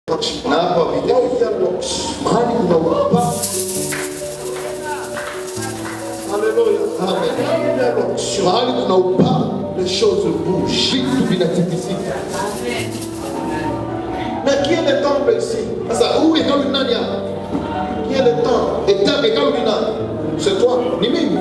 Na hapa mahali kuna upaa. Alléluia. Amen. Mahali kuna upaa, les choses bougent. Vitu vinatikisika. Mais qui est le temple ici? Sasa où est le nani hapa? Qui est le temple? Et temple est ni nani? C'est toi, ni mimi.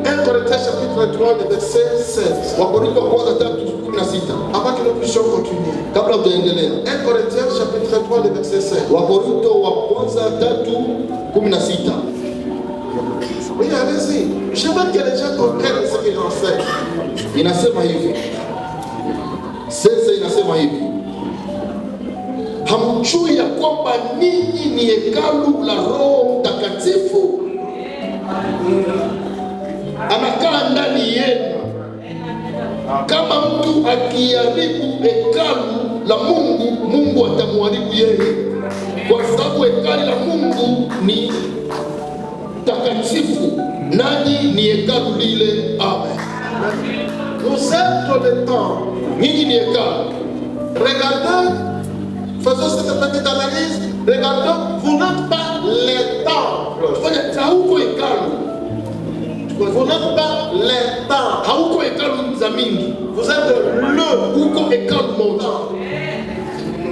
1 Corinthiens chapitre 3, verset 16. Wakorintho wa kwanza 3:16. Avant que nous puissions continuer. Kabla tuendelee. 1 Corinthiens chapitre 3, verset 16. Wakorintho wa kwanza 3:16. Oui, allez-y. Je veux que les gens comprennent ce que j'enseigne. Inasema hivi. Sasa inasema hivi. Hamjui ya kwamba ninyi ni hekalu la Roho Mtakatifu anakaa ndani yenu. Kama mtu akiharibu hekalu la Mungu, Mungu atamharibu yeye, kwa sababu hekalu la Mungu ni takatifu, nani ni hekalu lile. Amen. Vous êtes le temple. Ninyi ni hekalu. Regardez, faisons cette petite analyse. Regardez, vous n'êtes pas les temples. Fanya huko hekalu. Vous n'êtes pas les temples. Hauko hekalu za mingi. Vous êtes le huko hekalu moja.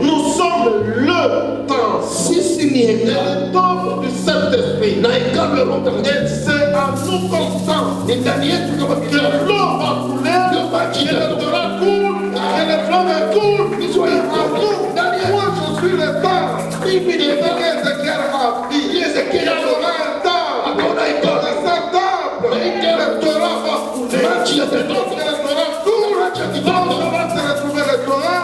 Nous sommes le temple. Sisi ni hekalu, le temple du Saint-Esprit. Na hekalu ya Roho Mtakatifu. C'est à nous comme ça. Ni ndani yetu kama vile l'eau va couler, le maji yatatoka coule, et les flammes coulent. Ni soyez à nous. Ndani moi je suis le temple. Bibi ni hekalu za kiara. Ezekiel aura un temple. Akona hekalu de ce temple. Et le Torah va couler. Maji yatatoka. Le Torah coule. On va se retrouver le Torah.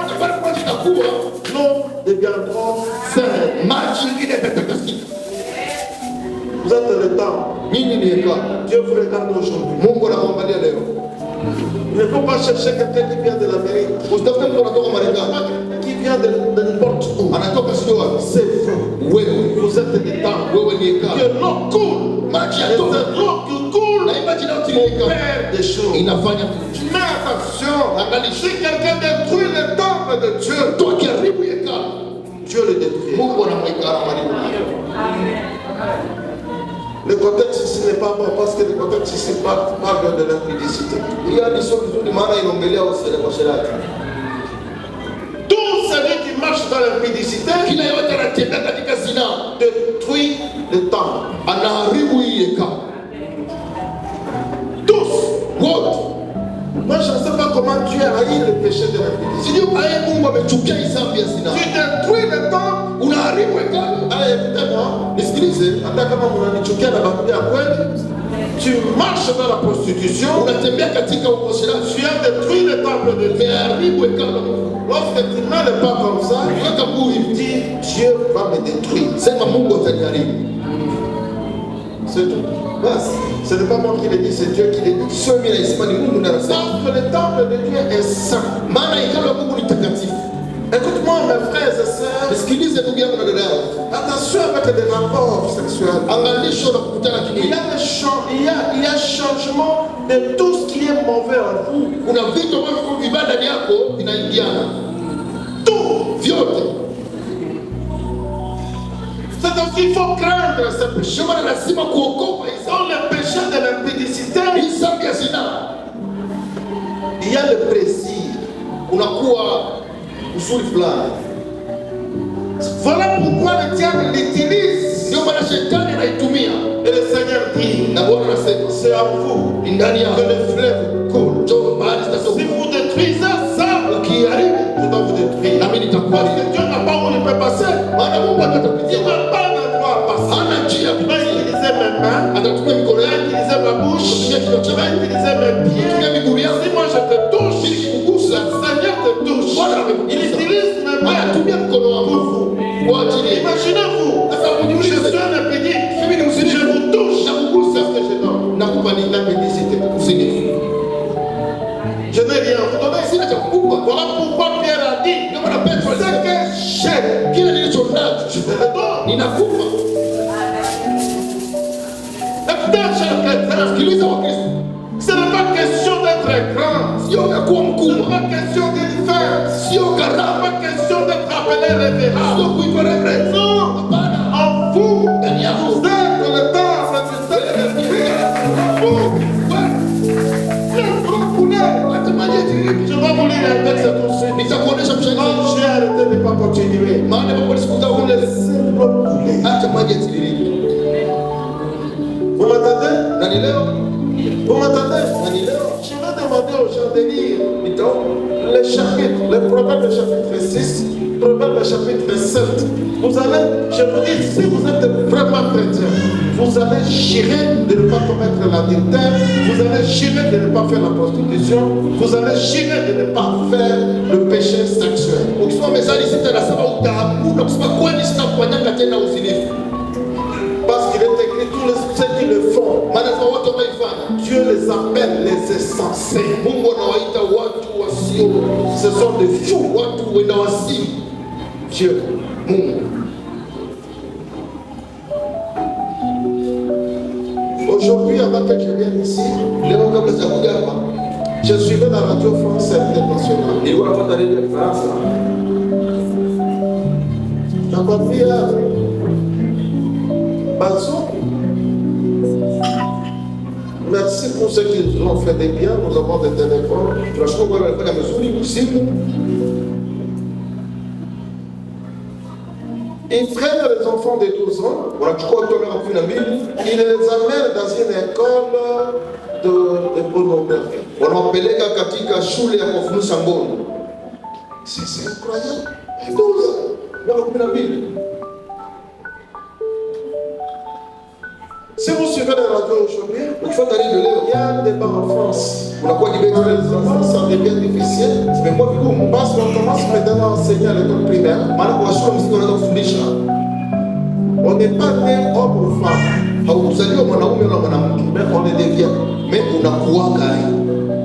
Nous deviendrons saints. Maji yatatoka. Vous êtes le temps. Dieu vous regarde aujourd'hui. Il ne faut pas chercher quelqu'un qui vient de l'Amérique. Qui vient de n'importe où. C'est vous. Vous êtes le temps. Que l'eau coule. C'est l'eau qui coule. Pour faire des choses. Mais attention. Si quelqu'un détruit le temple de Dieu, Dieu le détruit. Le contexte ici n'est pas bon parce que le contexte ici parle de l'impudicité. Tout celui qui marche dans l'impudicité détruit le temple. Tous. Moi je ne sais pas comment Dieu a haï le péché de l'impudicité. Tu détruis le temple. Allez, écoutez-moi. Tu marches dans la prostitution. Tu as détruit le temple de Dieu. Lorsque tu n'as pas comme ça, il dit Dieu va me détruire. C'est tout. Ce n'est pas moi qui l'ai dit, c'est Dieu qui l'a dit. Parce que le temple de Dieu est saint. Écoute-moi mes frères et sœurs. Attention avec les rapports sexuels. Il y a changement de tout ce qui est mauvais en vous. Tout. C'est donc qu'il faut craindre ce péché. Dans le péché de l'impudicité, il y a le plaisir. Voilà pourquoi le diable l'utilise. Et le Seigneur dit, c'est à vous que le fleuve coule. Si vous détruisez ça, je dois vous détruire. Parce que Dieu n'a pas où il peut passer. Il n'a pas d'endroit à passer. Il va utiliser mes mains, il va utiliser ma bouche, il va utiliser mes pieds. Si moi je te touche, le Seigneur te touche. Il utilise mes mains pour vous. Imaginez-vous, je suis un impédique. Je vous touche, c'est ce que je donne. Je n'ai rien. Vous donnez ici, voilà pourquoi Pierre a dit ce que j'ai, je te le donne. Écoutez, cher chrétien, ce n'est pas question d'être grand. Ce n'est pas question de le faire. appelé révérend. Non, en vous, vous êtes dans le temps de vous. Je vais vous lire un texte tout de suite. Quand j'ai arrêté de ne pas continuer, vous laissez couler. Vous m'entendez? Vous m'entendez? Je vais demander aux gens de lire les chapitres, le proverbe chapitre 6, proverbe chapitre 7. Vous allez, je vous dis, si vous êtes vraiment chrétien, vous allez jurer de ne pas commettre l'adultère, vous allez jurer de ne pas faire la prostitution, vous allez jurer de ne pas faire le péché sexuel. Parce qu'il est écrit, tous ceux qui le font, Dieu les appelle les insensés. Ce sont des fous. Dieu, aujourd'hui, avant que je vienne ici, je suivais la radio France Internationale. Merci pour ceux qui nous ont fait des biens. Nous avons des téléphones. Ils prennent les enfants de 12 ans, ils les amènent dans une école de pornographie. C'est incroyable. 12 ans. Si vous suivez les radios aujourd'hui, il y a un débat en France. Les enfants, ça devient difficile. Parce qu'on commence maintenant à enseigner à l'école primaire. On n'est pas né homme ou femme. Mais on les devient.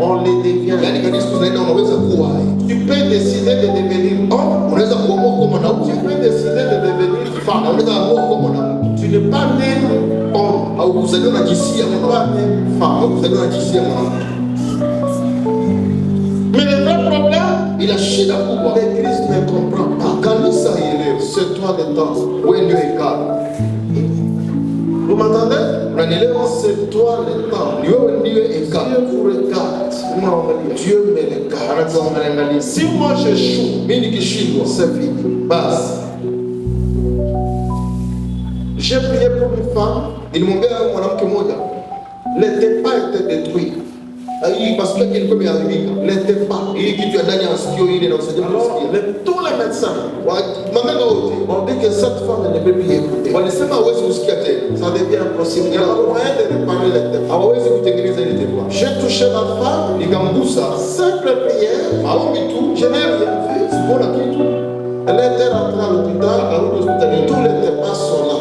On les devient. Tu peux décider de devenir homme. Tu peux décider de devenir femme. Tu n'es pas né homme. Tu n'es pas né femme. Mais le vrai problème, l'Église ne comprend pas. C'est toi le temps. Vous m'entendez? C'est toi le temps. Dieu vous regarde. Dieu me regarde. Si moi j'échoue, c'est fini. Base. J'ai prié pour une femme. Les débats étaient détruits. Parce que les débats. Alors, tous les médecins ont dit que cette femme ne peut plus écouter. Ça devient impossible. Il y a un moyen de réparer les débats. J'ai touché la femme. Simple prière. Je n'ai rien vu. Elle était rentrée à l'hôpital. Tous les débats sont là.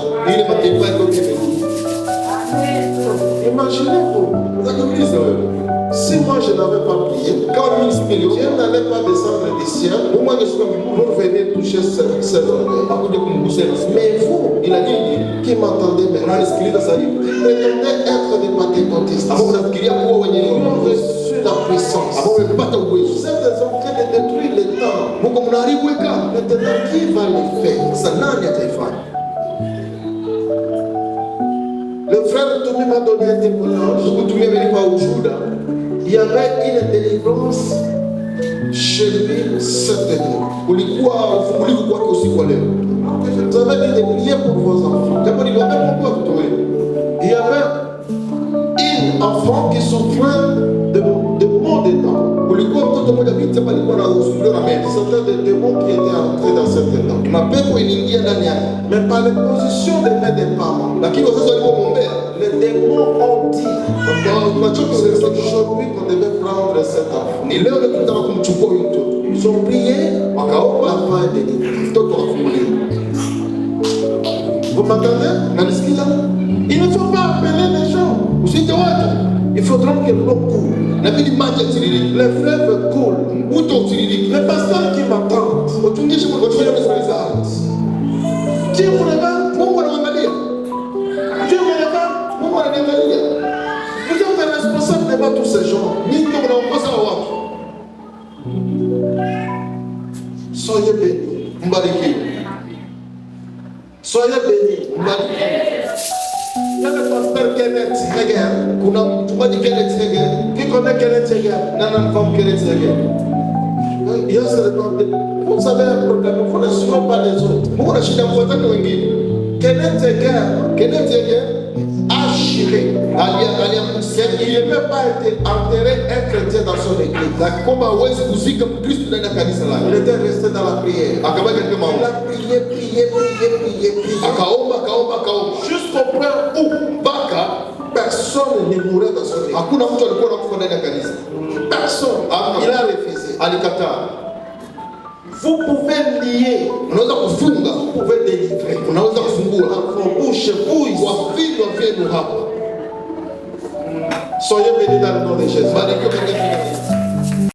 Imaginez-vous. Si moi je n'avais pas prié, Dieu n'allait pas descendre du ciel pour venir toucher cette oreille. Mais vous, qui m'entendez maintenant, vous prétendez être des pentecôtistes. Vous avez reçu la puissance. Vous êtes des hommes qui ont détruit le temps. Maintenant, qui va le faire? Le frère Toumi m'a donné un témoignage. Il y avait une délivrance chez lui cette nuit. Vous avez dit de prier pour vos enfants. Il y avait une enfant qui souffrait de maux de dents. C'était des démons qui étaient entrés dans cette dent. Mais par les positions des mains des parents, les démons ont dit c'est aujourd'hui qu'on devait prendre cet enfant. Ils ont prié, la fin est délivrée. Vous m'entendez? Il ne faut pas appeler les gens. Il faudra que l'eau coule. Les fleuves coulent. Les pasteurs qui m'entendent, Dieu vous regarde. Dieu me regarde. Vous êtes responsable devant tous ces gens. Soyez bénis. Mbarikiwe. Soyez bénis. Mbarikiwe. Il y a le pasteur Kenneth Seger. Kuna mchungaji Kenneth Seger. Qui connaît Kenneth Seger? Nana femme Kenneth Seger. Il y a ce vous savez un problème, vous ne suivez pas les autres. Vous ne suivez pas les autres. Kenneth Seger a juré. Il ne peut pas être enterré un chrétien dans son église. Il était resté dans la prière. Il a prié. Jusqu'au point où personne ne mourait dans son église. Personne. Il a refusé. Vous pouvez lier, vous pouvez délivrer. Vos bouches bouillent. Soyez bénis dans le nom de Jésus.